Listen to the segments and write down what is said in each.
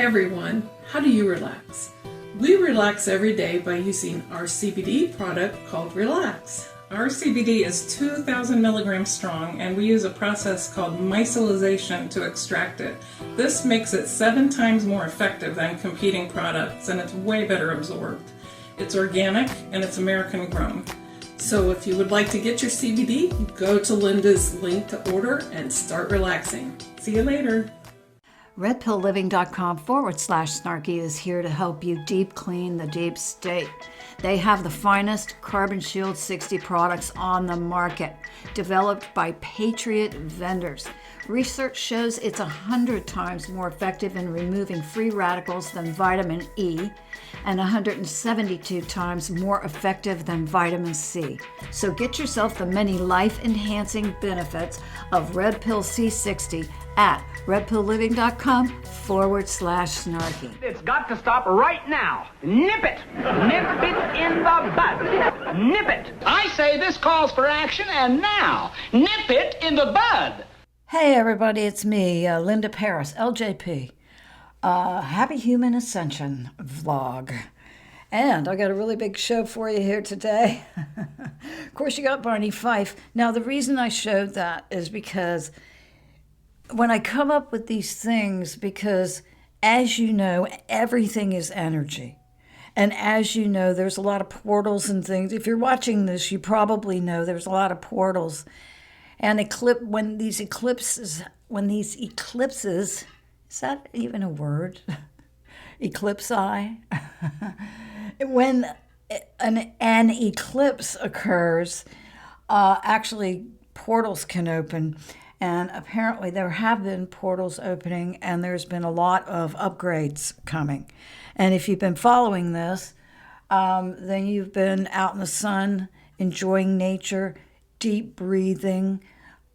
Hi everyone, how do you relax? We relax every day by using our CBD product called Relax. Our CBD is 2,000 milligrams strong and we use a process called micellization to extract it. This makes it 7 times more effective than competing products and it's way better absorbed. It's organic and it's American grown. So if you would like to get your CBD, go to Linda's link to order and start relaxing. See you later. RedPillLiving.com/snarky is here to help you deep clean the deep state. They have the finest Carbon Shield 60 products on the market, developed by Patriot vendors. Research shows it's 100 times more effective in removing free radicals than vitamin E and 172 times more effective than vitamin C. So get yourself the many life-enhancing benefits of Red Pill C60 at redpillliving.com/snarky. It's got to stop right now. Nip it. Nip it in the bud. Nip it. I say this calls for action, and now, nip it in the bud. Hey everybody, it's me, Linda Paris, LJP. Happy Human Ascension vlog. And I got a really big show for you here today. Of course, you got Barney FIFE. Now, the reason I showed that is because when I come up with these things, because as you know, everything is energy. And as you know, there's a lot of portals and things. If you're watching this, you probably know there's a lot of portals. And when these eclipses, is that even a word? Eclipsi? When an eclipse occurs, actually portals can open. And apparently there have been portals opening and there's been a lot of upgrades coming. And if you've been following this, then you've been out in the sun, enjoying nature, deep breathing,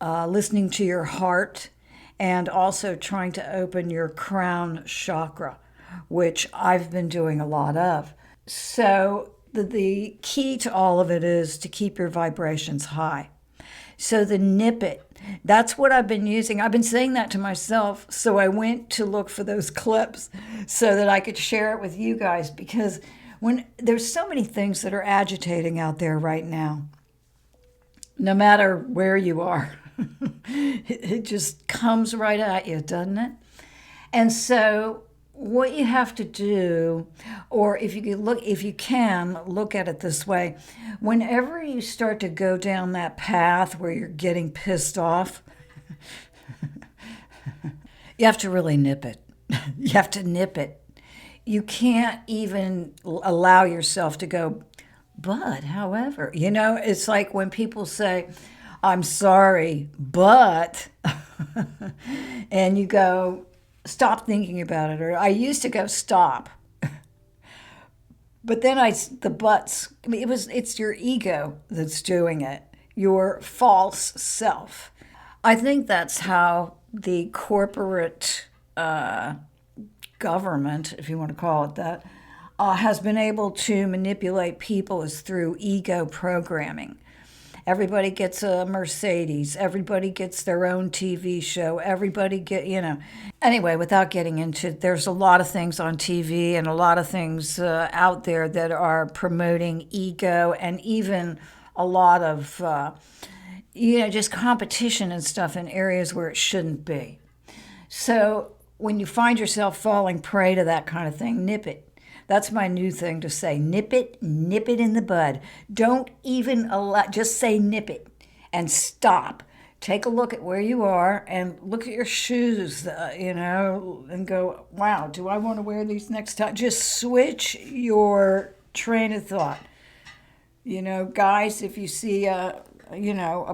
listening to your heart, and also trying to open your crown chakra, which I've been doing a lot of. So the key to all of it is to keep your vibrations high. So the nip it, that's what I've been using. I've been saying that to myself, so I went to look for those clips so that I could share it with you guys, because when there's so many things that are agitating out there right now, no matter where you are, it just comes right at you, doesn't it? And so what you have to do, or if you can look at it this way, whenever you start to go down that path where you're getting pissed off, you have to really nip it. You have to nip it. You can't even allow yourself to go, but however, it's like when people say, I'm sorry, but, and you go, stop thinking about it. Or I used to go, stop. But then it's your ego that's doing it, your false self. I think that's how the corporate government, if you want to call it that, has been able to manipulate people is through ego programming. Everybody gets a Mercedes. Everybody gets their own TV show. Everybody Anyway, without getting into it, there's a lot of things on TV and a lot of things out there that are promoting ego, and even a lot of, just competition and stuff in areas where it shouldn't be. So when you find yourself falling prey to that kind of thing, nip it. That's my new thing to say. Nip it in the bud. Don't even just say nip it and stop. Take a look at where you are and look at your shoes, and go, wow, do I want to wear these next time? Just switch your train of thought. Guys, if you see a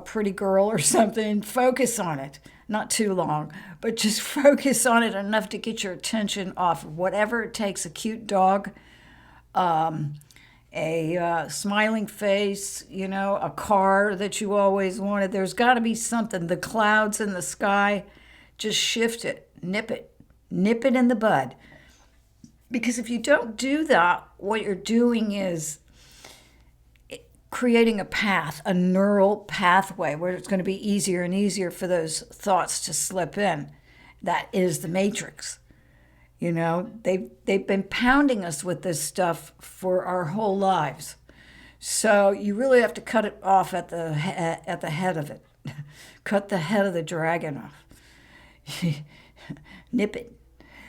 pretty girl or something, focus on it. Not too long, but just focus on it enough to get your attention off of whatever it takes, a cute dog, a smiling face, a car that you always wanted. There's got to be something. The clouds in the sky, just shift it, nip it in the bud. Because if you don't do that, what you're doing is creating a path, a neural pathway where it's going to be easier and easier for those thoughts to slip in. That is the matrix. You know, they've been pounding us with this stuff for our whole lives. So you really have to cut it off at the head of it. Cut the head of the dragon off. Nip it.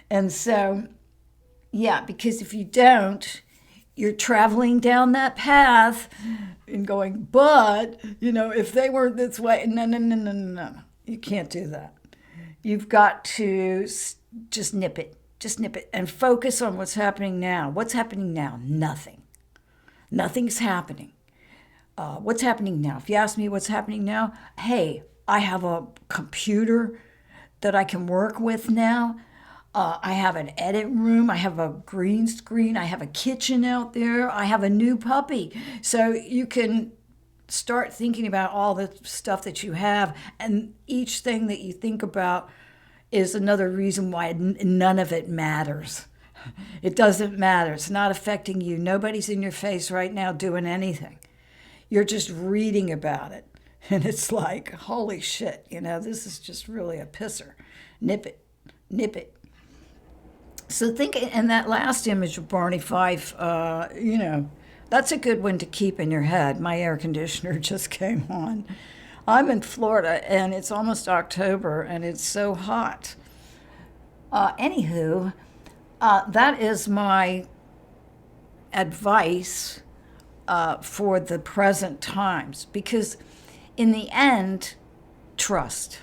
And so, yeah, because if you don't, you're traveling down that path and going, but, you know, if they weren't this way, no. You can't do that. You've got to just nip it. Just nip it and focus on what's happening now. What's happening now? Nothing. Nothing's happening. What's happening now? If you ask me what's happening now, hey, I have a computer that I can work with now. I have an edit room. I have a green screen. I have a kitchen out there. I have a new puppy. So you can start thinking about all the stuff that you have, and each thing that you think about is another reason why none of it matters. It doesn't matter. It's not affecting you. Nobody's in your face right now doing anything. You're just reading about it. And it's like, holy shit, you know, this is just really a pisser. Nip it. Nip it. So think, and that last image of Barney Fife, you know, that's a good one to keep in your head. My air conditioner just came on. I'm in Florida, and it's almost October, and it's so hot. Anywho, that is my advice for the present times, because in the end, trust.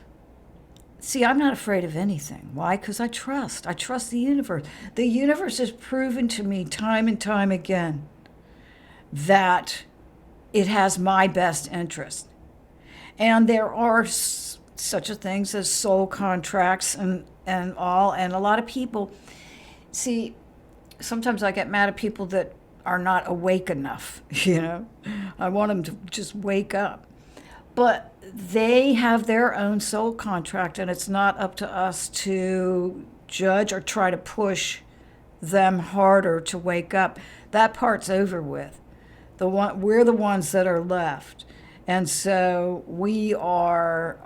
See, I'm not afraid of anything. Why? Because I trust. I trust the universe. The universe has proven to me time and time again that it has my best interest. And there are such a things as soul contracts and all. And a lot of people, see, sometimes I get mad at people that are not awake enough, you know. I want them to just wake up. But they have their own soul contract, and it's not up to us to judge or try to push them harder to wake up. That part's over with. We're the ones that are left. And so we are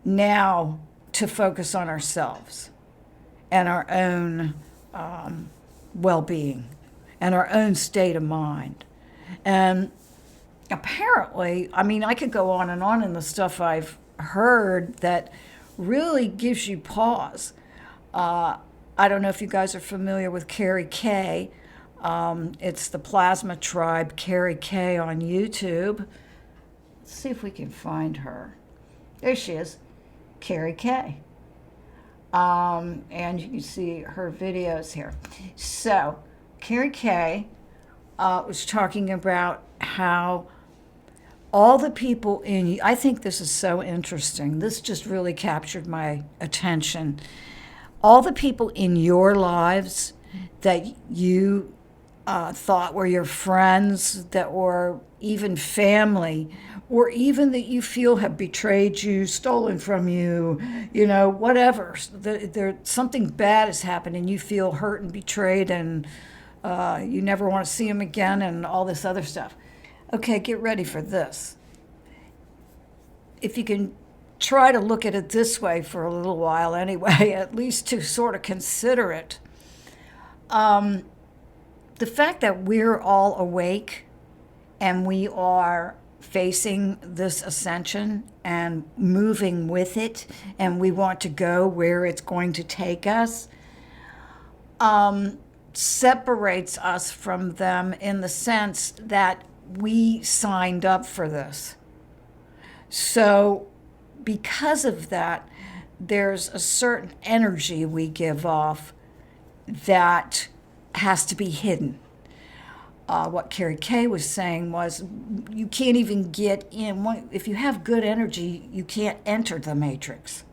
now to focus on ourselves and our own well-being and our own state of mind. And apparently, I mean, I could go on in the stuff I've heard that really gives you pause. I don't know if you guys are familiar with Carrie Kay. It's the Plasma Tribe, Carrie Kay on YouTube. Let's see if we can find her. There she is, Carrie Kay. And you can see her videos here. So, Carrie Kay was talking about how all the people in you, I think this is so interesting. This just really captured my attention. All the people in your lives that you thought were your friends, that were even family, or even that you feel have betrayed you, stolen from you, you know, whatever. Something bad has happened and you feel hurt and betrayed, and you never want to see them again and all this other stuff. Okay, get ready for this. If you can try to look at it this way for a little while anyway, at least to sort of consider it. The fact that we're all awake and we are facing this ascension and moving with it, and we want to go where it's going to take us, separates us from them in the sense that we signed up for this. So because of that, there's a certain energy we give off that has to be hidden. What Carrie Kay was saying was, you can't even get in. If you have good energy, you can't enter the matrix.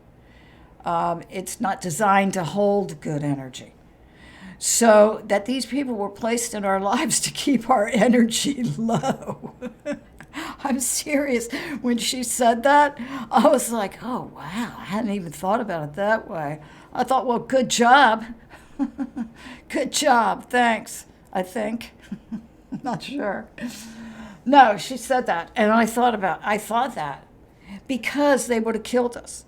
It's not designed to hold good energy. So that these people were placed in our lives to keep our energy low. I'm serious. When she said that, I was like, oh, wow, I hadn't even thought about it that way. I thought, well, good job. Good job, thanks, I think. Not sure. No, she said that, and I thought that because they would have killed us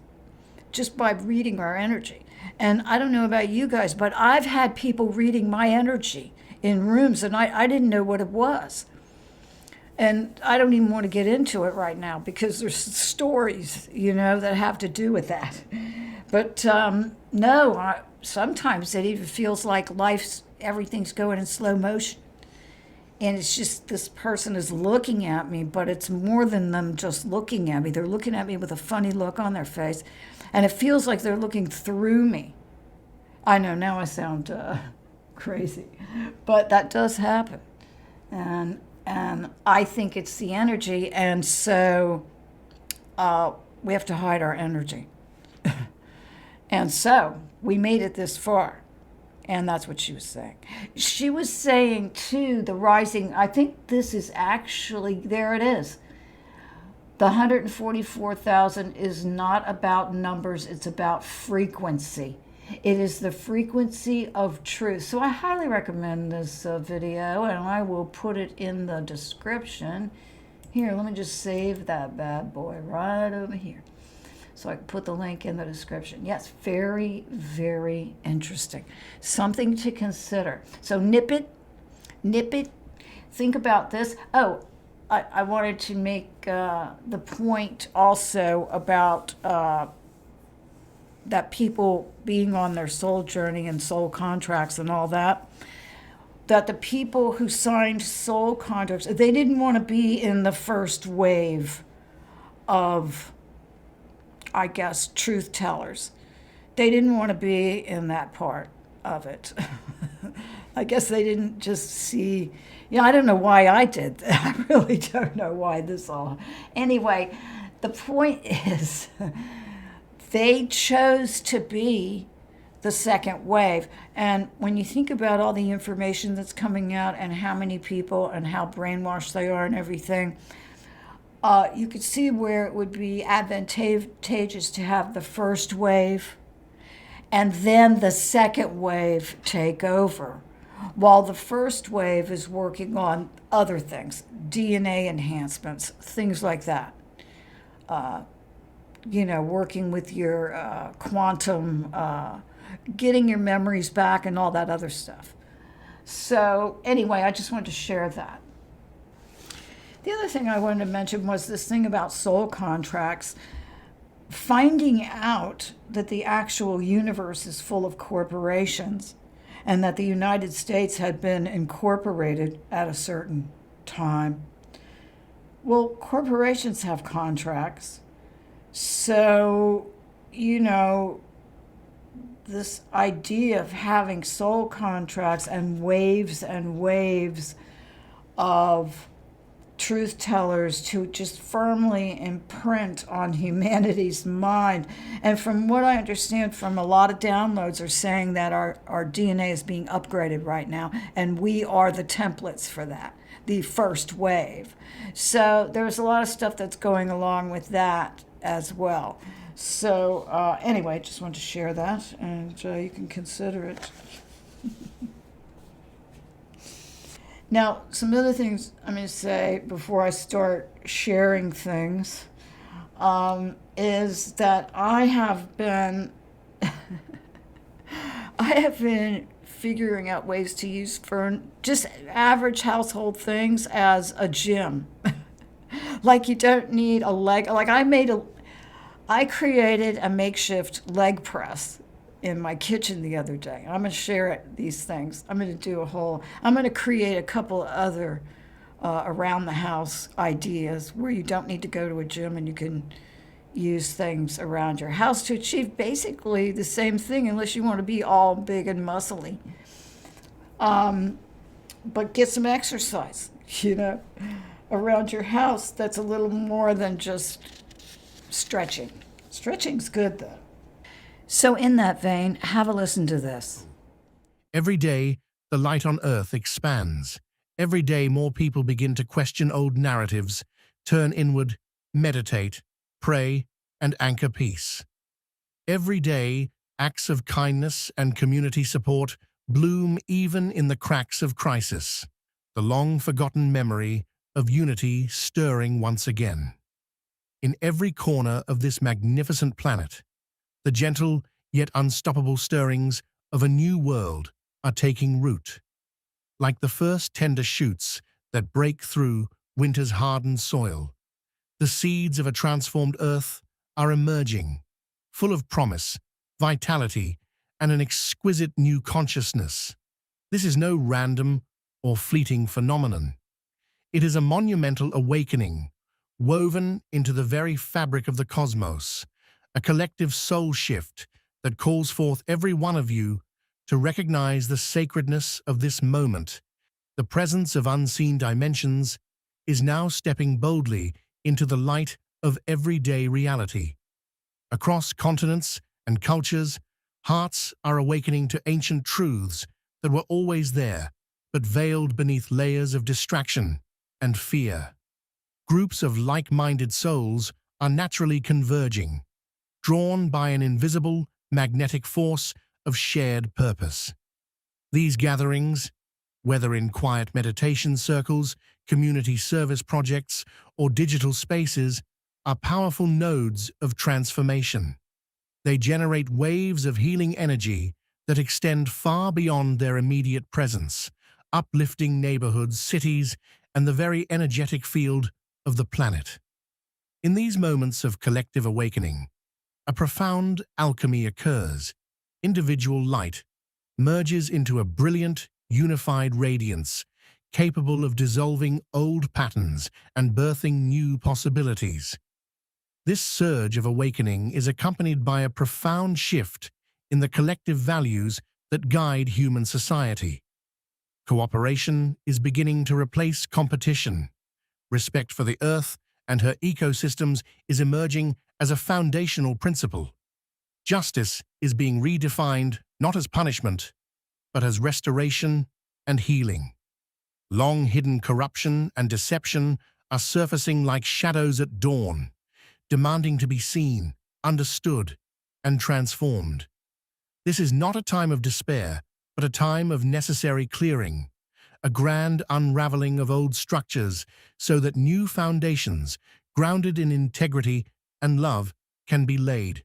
just by reading our energy. And I don't know about you guys, but I've had people reading my energy in rooms, and I didn't know what it was. And I don't even want to get into it right now because there's stories, that have to do with that. But no, sometimes it even feels like everything's going in slow motion. And it's just this person is looking at me, but it's more than them just looking at me. They're looking at me with a funny look on their face. And it feels like they're looking through me. I know, now I sound crazy. But that does happen. And I think it's the energy. And so we have to hide our energy. And so we made it this far. And that's what she was saying. She was saying, too, the rising, I think this is actually, there it is. The 144,000 is not about numbers, it's about frequency. It is the frequency of truth. So I highly recommend this video, and I will put it in the description. Here, let me just save that bad boy right over here, so I can put the link in the description. Yes, very, very interesting. Something to consider. So nip it. Think about this. Oh, I wanted to make the point also about that people being on their soul journey and soul contracts and all that. That the people who signed soul contracts, they didn't want to be in the first wave of, I guess, truth tellers. They didn't want to be in that part of it. I guess they didn't just see, I don't know why I did that. I really don't know why this all. Anyway, the point is they chose to be the second wave. And when you think about all the information that's coming out and how many people and how brainwashed they are and everything, you could see where it would be advantageous to have the first wave and then the second wave take over, while the first wave is working on other things, DNA enhancements, things like that. Working with your quantum, getting your memories back and all that other stuff. So anyway, I just wanted to share that. The other thing I wanted to mention was this thing about soul contracts. Finding out that the actual universe is full of corporations and that the United States had been incorporated at a certain time. Well, corporations have contracts. So, this idea of having soul contracts and waves of truth tellers to just firmly imprint on humanity's mind. And from what I understand from a lot of downloads are saying that our DNA is being upgraded right now, and we are the templates for that, the first wave. So there's a lot of stuff that's going along with that as well. So anyway, just wanted to share that, and you can consider it. Now, some other things I'm going to say before I start sharing things is that I have been figuring out ways to use for just average household things as a gym. Like you don't need a leg. Like I created a makeshift leg press in my kitchen the other day. I'm going to share these things. I'm going to create a couple other around the house ideas where you don't need to go to a gym and you can use things around your house to achieve basically the same thing, unless you want to be all big and muscly. But get some exercise, around your house that's a little more than just stretching. Stretching's good, though. So in that vein, have a listen to this. Every day, the light on earth expands. Every day, more people begin to question old narratives, turn inward, meditate, pray, and anchor peace. Every day, acts of kindness and community support bloom even in the cracks of crisis, the long-forgotten memory of unity stirring once again. In every corner of this magnificent planet, the gentle yet unstoppable stirrings of a new world are taking root. Like the first tender shoots that break through winter's hardened soil, the seeds of a transformed earth are emerging, full of promise, vitality, and an exquisite new consciousness. This is no random or fleeting phenomenon. It is a monumental awakening, woven into the very fabric of the cosmos, a collective soul shift that calls forth every one of you to recognize the sacredness of this moment. The presence of unseen dimensions is now stepping boldly into the light of everyday reality. Across continents and cultures, hearts are awakening to ancient truths that were always there, but veiled beneath layers of distraction and fear. Groups of like-minded souls are naturally converging, drawn by an invisible, magnetic force of shared purpose. These gatherings, whether in quiet meditation circles, community service projects, or digital spaces, are powerful nodes of transformation. They generate waves of healing energy that extend far beyond their immediate presence, uplifting neighborhoods, cities, and the very energetic field of the planet. In these moments of collective awakening, a profound alchemy occurs. Individual light merges into a brilliant, unified radiance, capable of dissolving old patterns and birthing new possibilities. This surge of awakening is accompanied by a profound shift in the collective values that guide human society. Cooperation is beginning to replace competition. Respect for the earth and her ecosystems is emerging as a foundational principle. Justice is being redefined not as punishment, but as restoration and healing. Long-hidden corruption and deception are surfacing like shadows at dawn, demanding to be seen, understood, and transformed. This is not a time of despair, but a time of necessary clearing, a grand unraveling of old structures so that new foundations, grounded in integrity and love, can be laid.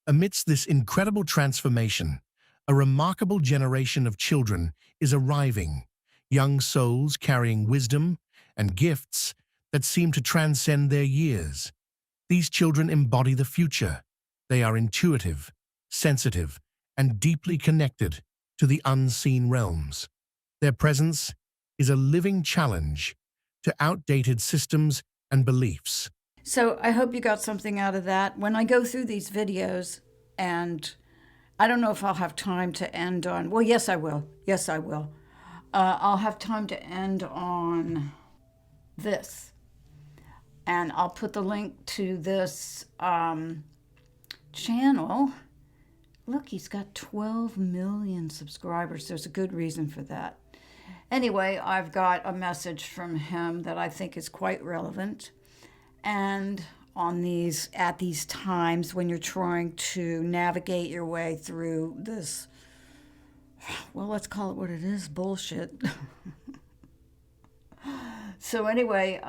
Amidst this incredible transformation, a remarkable generation of children is arriving, young souls carrying wisdom and gifts that seem to transcend their years. These children embody the future. They are intuitive, sensitive, and deeply connected to the unseen realms. Their presence is a living challenge to outdated systems and beliefs. So I hope you got something out of that. When I go through these videos, and I don't know if I'll have time to end on, well, yes, I will. Yes, I will. I'll have time to end on this. And I'll put the link to this channel. Look, he's got 12 million subscribers. There's a good reason for that. Anyway, I've got a message from him that I think is quite relevant. And at these times when you're trying to navigate your way through this, well, let's call it what it is, bullshit. So anyway,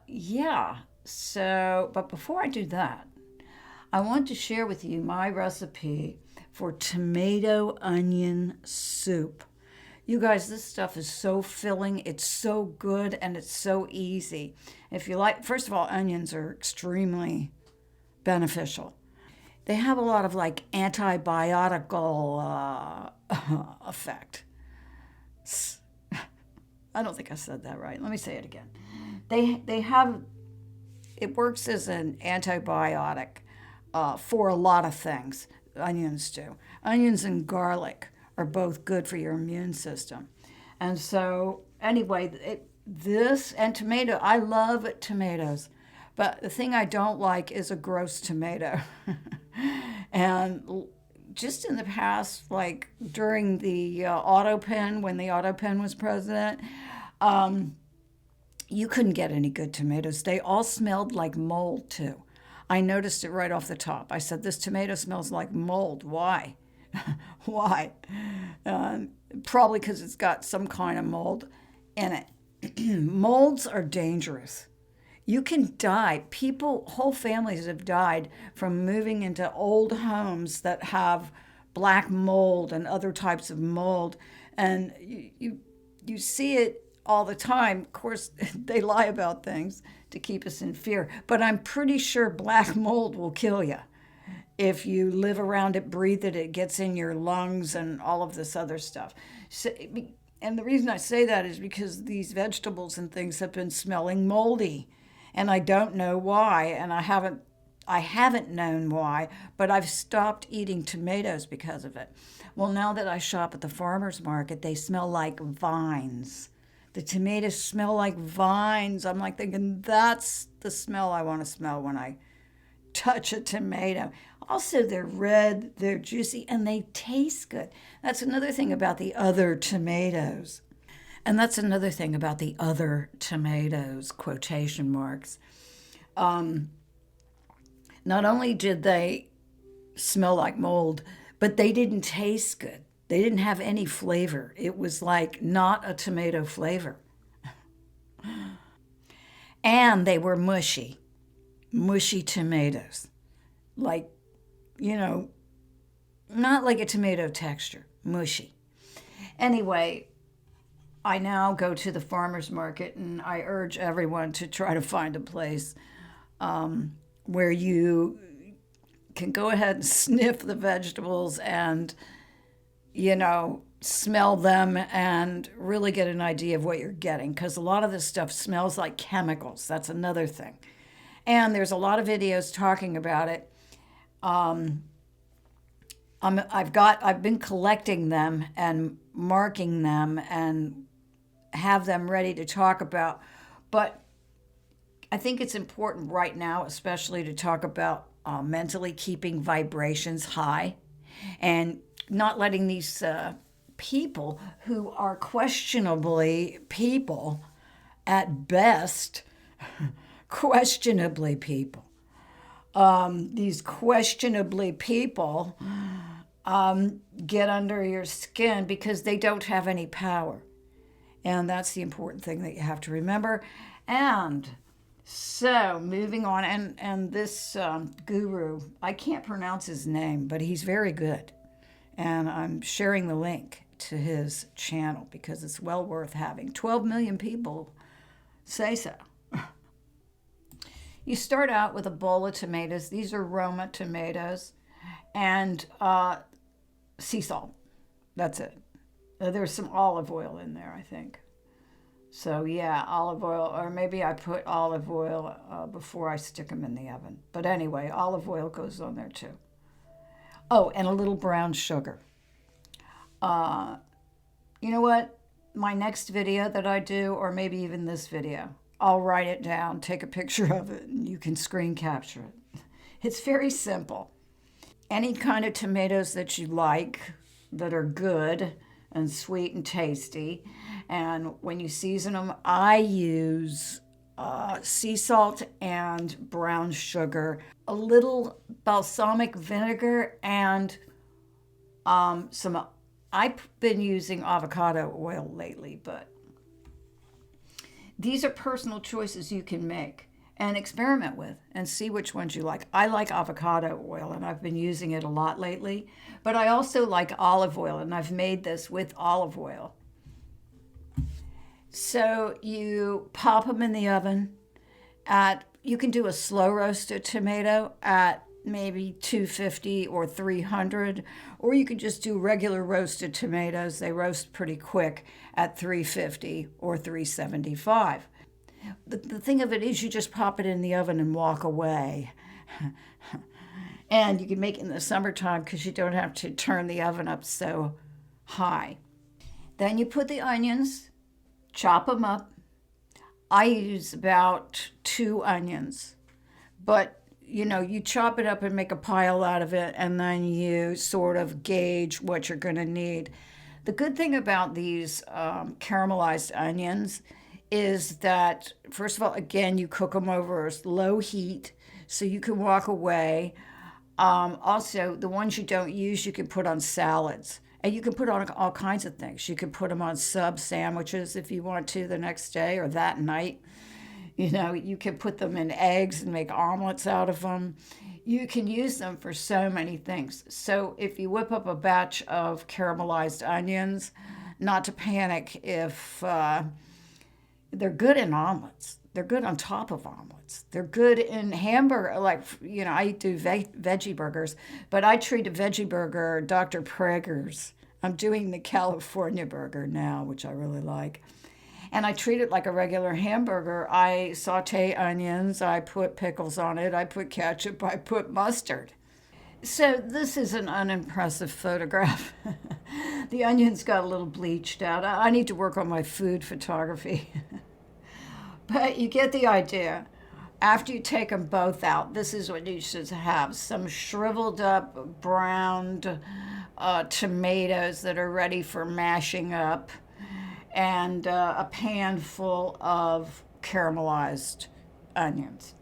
yeah. So, but before I do that, I want to share with you my recipe for tomato onion soup. You guys, this stuff is so filling, it's so good, and it's so easy. If you like, first of all, onions are extremely beneficial. They have a lot of like antibiotical effect. I don't think I said that right. Let me say it again. They have, it works as an antibiotic for a lot of things. Onions do. Onions and garlic are both good for your immune system. And so anyway, this and tomato, I love tomatoes, but the thing I don't like is a gross tomato. And just in the past, like during the auto pen, when the auto pen was president, you couldn't get any good tomatoes. They all smelled like mold too. I noticed it right off the top. I said, this tomato smells like mold. Why? Why? Probably because it's got some kind of mold in it. Molds are dangerous. You can die. People, whole families have died from moving into old homes that have black mold and other types of mold. And you see it all the time. Of course, they lie about things to keep us in fear. But I'm pretty sure black mold will kill you. If you live around it, breathe it, it gets in your lungs and all of this other stuff. So, and the reason I say that is because these vegetables and things have been smelling moldy. And I don't know why, and I haven't known why, but I've stopped eating tomatoes because of it. Well, now that I shop at the farmer's market, they smell like vines. The tomatoes smell like vines. I'm like thinking, that's the smell I want to smell when I touch a tomato. Also, they're red, they're juicy, and they taste good. That's another thing about the other tomatoes. And that's another thing about the other tomatoes, quotation marks. Not only did they smell like mold, but they didn't taste good. They didn't have any flavor. It was like not a tomato flavor. And they were mushy tomatoes. Like, not like a tomato texture, mushy. Anyway, I now go to the farmer's market, and I urge everyone to try to find a place where you can go ahead and sniff the vegetables and, smell them and really get an idea of what you're getting, because a lot of this stuff smells like chemicals. That's another thing. And there's a lot of videos talking about it. I've been collecting them and marking them and have them ready to talk about, but I think it's important right now, especially to talk about mentally keeping vibrations high and not letting these people who are questionably people at best, questionably people, these questionably people get under your skin because they don't have any power. And that's the important thing that you have to remember. And so moving on, and this guru, I can't pronounce his name, but he's very good. And I'm sharing the link to his channel because it's well worth having. 12 million people say so. You start out with a bowl of tomatoes. These are Roma tomatoes and sea salt. That's it. There's some olive oil in there, I think. So yeah, olive oil, or maybe I put olive oil before I stick them in the oven. But anyway, olive oil goes on there too. Oh, and a little brown sugar. You know what? My next video that I do, or maybe even this video, I'll write it down, take a picture of it, and you can screen capture it. It's very simple. Any kind of tomatoes that you like, that are good and sweet and tasty. And when you season them, I use sea salt and brown sugar, a little balsamic vinegar, and I've been using avocado oil lately, but these are personal choices you can make and experiment with and see which ones you like. I like avocado oil, and I've been using it a lot lately, but I also like olive oil, and I've made this with olive oil. So you pop them in the oven you can do a slow roasted tomato at maybe 250 or 300, or you could just do regular roasted tomatoes. They roast pretty quick at 350 or 375. The thing of it is you just pop it in the oven and walk away. And you can make it in the summertime because you don't have to turn the oven up so high. Then you put the onions, chop them up. I use about 2 onions, but you chop it up and make a pile out of it, and then you sort of gauge what you're going to need. The good thing about these caramelized onions is that, first of all, again, you cook them over low heat so you can walk away. Also, the ones you don't use, you can put on salads. And you can put on all kinds of things. You can put them on sub sandwiches if you want to the next day or that night. You know, you can put them in eggs and make omelets out of them. You can use them for so many things. So if you whip up a batch of caramelized onions, not to panic if they're good in omelets. They're good on top of omelets. They're good in hamburger, like, you know, I do veggie burgers, but I treat a veggie burger Dr. Prager's. I'm doing the California burger now, which I really like. And I treat it like a regular hamburger. I saute onions, I put pickles on it, I put ketchup, I put mustard. So this is an unimpressive photograph. The onions got a little bleached out. I need to work on my food photography. But you get the idea. After you take them both out, this is what you should have. Some shriveled up, browned tomatoes that are ready for mashing up, and a pan full of caramelized onions.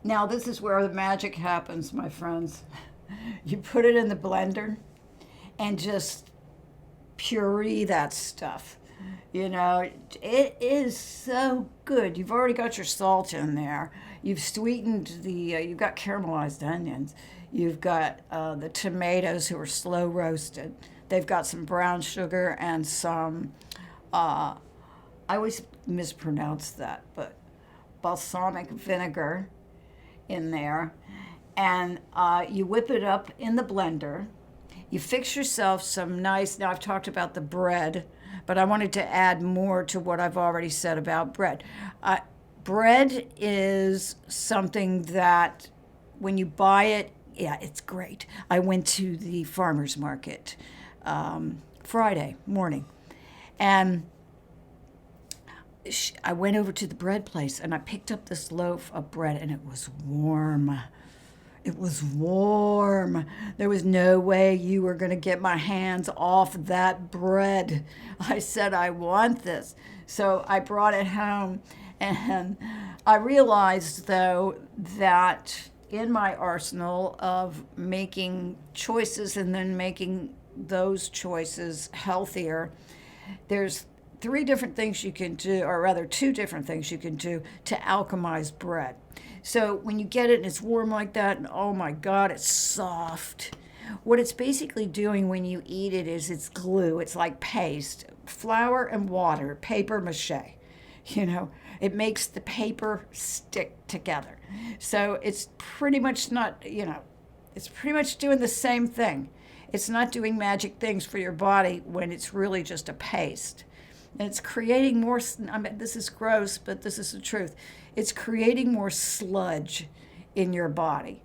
Now this is where the magic happens, my friends. You put it in the blender and just puree that stuff. You know, it is so good. You've already got your salt in there. You've sweetened you've got caramelized onions. You've got the tomatoes who are slow roasted. They've got some brown sugar and some, I always mispronounce that, but balsamic vinegar in there. And you whip it up in the blender. You fix yourself some nice, now I've talked about the bread, but I wanted to add more to what I've already said about bread. Bread is something that when you buy it, yeah, it's great. I went to the farmer's market Friday morning, and I went over to the bread place, and I picked up this loaf of bread, and it was warm. It was warm. There was no way you were going to get my hands off that bread. I said, I want this. So I brought it home, and I realized, though, that in my arsenal of making choices and then making those choices healthier, there's three different things you can do, or rather two different things you can do to alchemize bread. So when you get it and it's warm like that, and oh my God, it's soft. What it's basically doing when you eat it is it's glue. It's like paste, flour and water, paper mache. You know, it makes the paper stick together. So it's pretty much not, you know, it's pretty much doing the same thing. It's not doing magic things for your body when it's really just a paste. And it's creating more, I mean, this is gross, but this is the truth. It's creating more sludge in your body.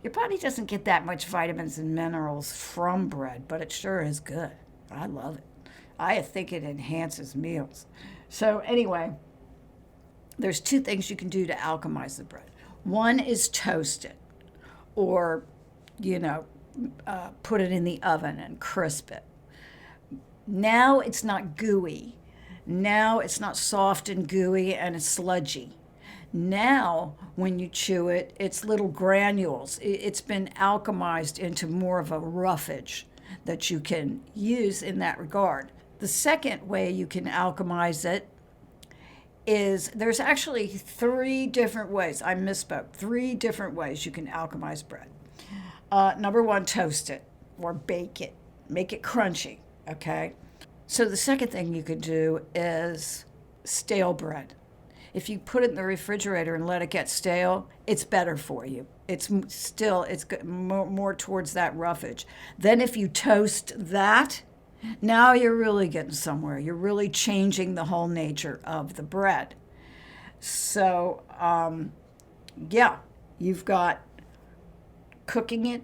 Your body doesn't get that much vitamins and minerals from bread, but it sure is good. I love it. I think it enhances meals. So anyway, there's two things you can do to alchemize the bread. One is toast it, or, you know, put it in the oven and crisp it. Now it's not gooey. Now it's not soft and gooey and it's sludgy. Now, when you chew it, it's little granules. It's been alchemized into more of a roughage that you can use in that regard. The second way you can alchemize it is, there's actually three different ways. I misspoke. Three different ways you can alchemize bread. Number one, toast it or bake it. Make it crunchy, okay? So the second thing you can do is stale bread. If you put it in the refrigerator and let it get stale, it's better for you. It's more towards that roughage. Then if you toast that, now you're really getting somewhere. You're really changing the whole nature of the bread. So, yeah, you've got cooking it,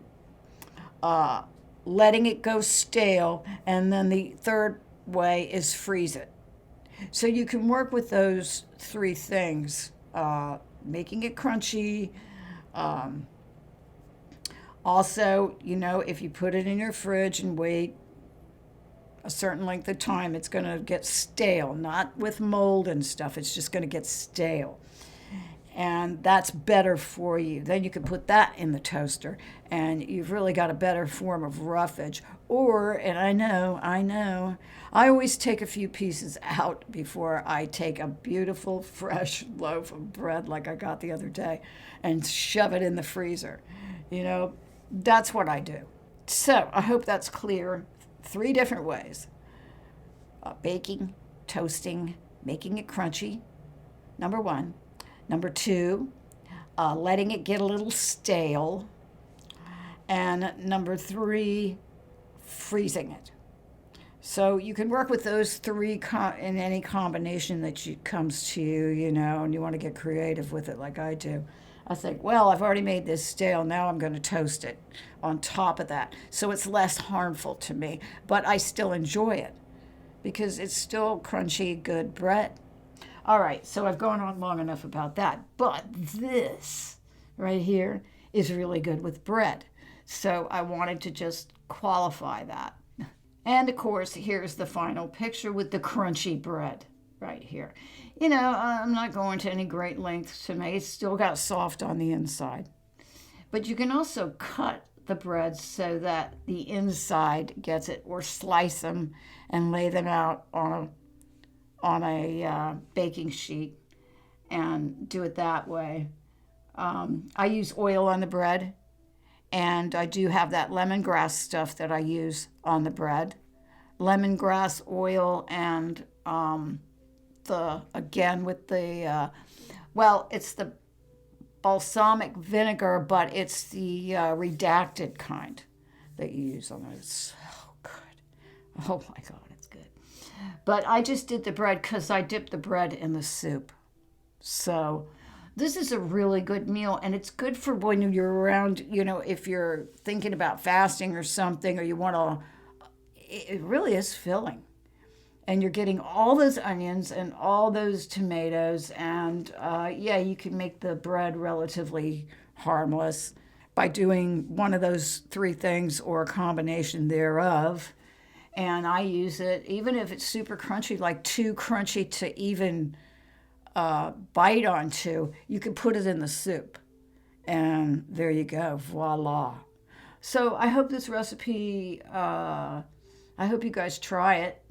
letting it go stale, and then the third way is freeze it. So you can work with those three things, making it crunchy. Also, you know, if you put it in your fridge and wait a certain length of time, it's going to get stale, not with mold and stuff. It's just going to get stale. and that's better for you. Then you can put that in the toaster, and you've really got a better form of roughage. Or, and I know, I always take a few pieces out before I take a beautiful fresh loaf of bread like I got the other day and shove it in the freezer. You know, that's what I do. So I hope that's clear. 3 different ways: baking, toasting, making it crunchy, number 1. Number 2, letting it get a little stale. And number 3, freezing it. So you can work with those 3 in any combination that comes to you, you know, and you want to get creative with it like I do. I think, well, I've already made this stale, now I'm going to toast it on top of that. So it's less harmful to me, but I still enjoy it because it's still crunchy, good bread. All right, so I've gone on long enough about that, but this right here is really good with bread. So I wanted to just qualify that. And of course, here's the final picture with the crunchy bread right here. You know, I'm not going to any great lengths to make it. It's still got soft on the inside. But you can also cut the breads so that the inside gets it, or slice them and lay them out on a baking sheet and do it that way. I use oil on the bread, and I do have that lemongrass stuff that I use on the bread. Lemongrass oil and it's the balsamic vinegar, but it's the redacted kind that you use on it. It's so good. Oh my God, it's good. But I just did the bread because I dipped the bread in the soup. So this is a really good meal, and it's good for when you're around, you know, if you're thinking about fasting or something, or you want to, it really is filling. And you're getting all those onions and all those tomatoes, and you can make the bread relatively harmless by doing one of those 3 things or a combination thereof. And I use it, even if it's super crunchy, like too crunchy to even bite onto, you can put it in the soup. And there you go, voila. So I hope this recipe, I hope you guys try it.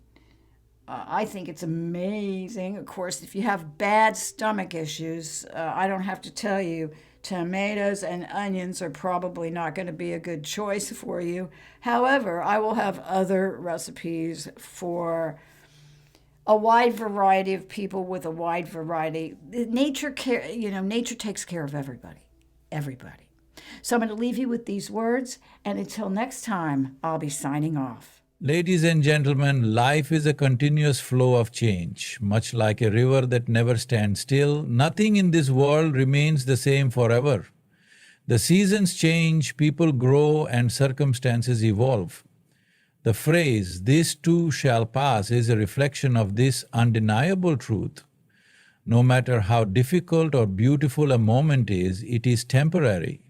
I think it's amazing. Of course, if you have bad stomach issues, I don't have to tell you, tomatoes and onions are probably not going to be a good choice for you. However, I will have other recipes for a wide variety of people with a wide variety. Nature takes care of everybody. Everybody. So I'm going to leave you with these words, and until next time, I'll be signing off. Ladies and gentlemen, life is a continuous flow of change. Much like a river that never stands still, nothing in this world remains the same forever. The seasons change, people grow, and circumstances evolve. The phrase, "this too shall pass," is a reflection of this undeniable truth. No matter how difficult or beautiful a moment is, it is temporary.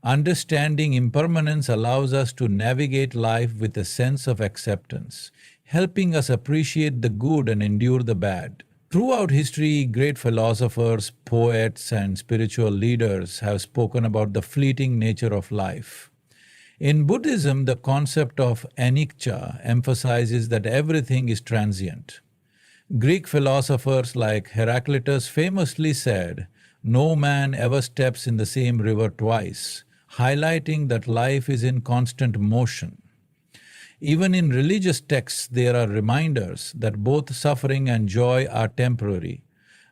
Understanding impermanence allows us to navigate life with a sense of acceptance, helping us appreciate the good and endure the bad. Throughout history, great philosophers, poets, and spiritual leaders have spoken about the fleeting nature of life. In Buddhism, the concept of anicca emphasizes that everything is transient. Greek philosophers like Heraclitus famously said, "No man ever steps in the same river twice," highlighting that life is in constant motion. Even in religious texts, there are reminders that both suffering and joy are temporary,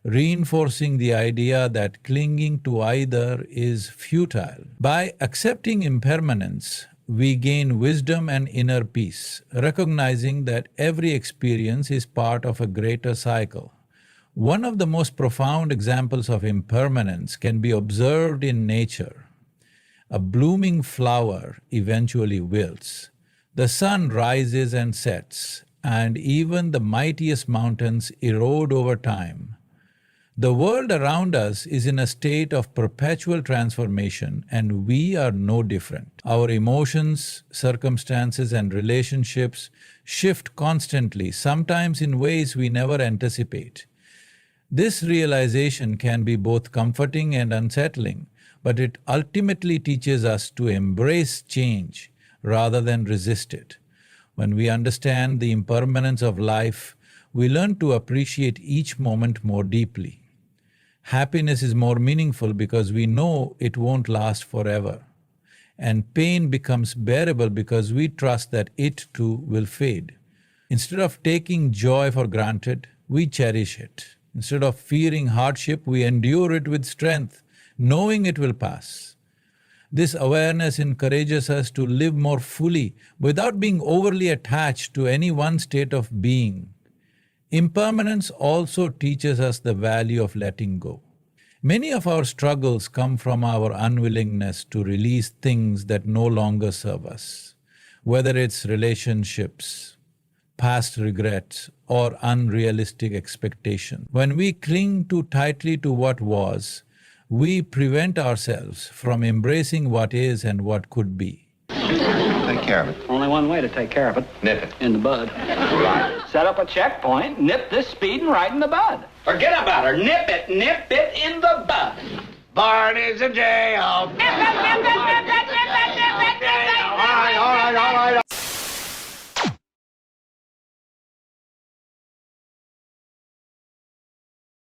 reinforcing the idea that clinging to either is futile. By accepting impermanence, we gain wisdom and inner peace, recognizing that every experience is part of a greater cycle. One of the most profound examples of impermanence can be observed in nature. A blooming flower eventually wilts. The sun rises and sets, and even the mightiest mountains erode over time. The world around us is in a state of perpetual transformation, and we are no different. Our emotions, circumstances, and relationships shift constantly, sometimes in ways we never anticipate. This realization can be both comforting and unsettling, but it ultimately teaches us to embrace change rather than resist it. When we understand the impermanence of life, we learn to appreciate each moment more deeply. Happiness is more meaningful because we know it won't last forever. And pain becomes bearable because we trust that it too will fade. Instead of taking joy for granted, we cherish it. Instead of fearing hardship, we endure it with strength, knowing it will pass. This awareness encourages us to live more fully without being overly attached to any one state of being. Impermanence also teaches us the value of letting go. Many of our struggles come from our unwillingness to release things that no longer serve us, whether it's relationships, past regrets, or unrealistic expectations. When we cling too tightly to what was, we prevent ourselves from embracing what is and what could be. Take care of it. Only one way to take care of it. Nip it. In the bud. Right. Set up a checkpoint, nip this speeding right in the bud. Forget about her. Nip it in the bud. Barney's in jail. Nip it, nip it, nip it.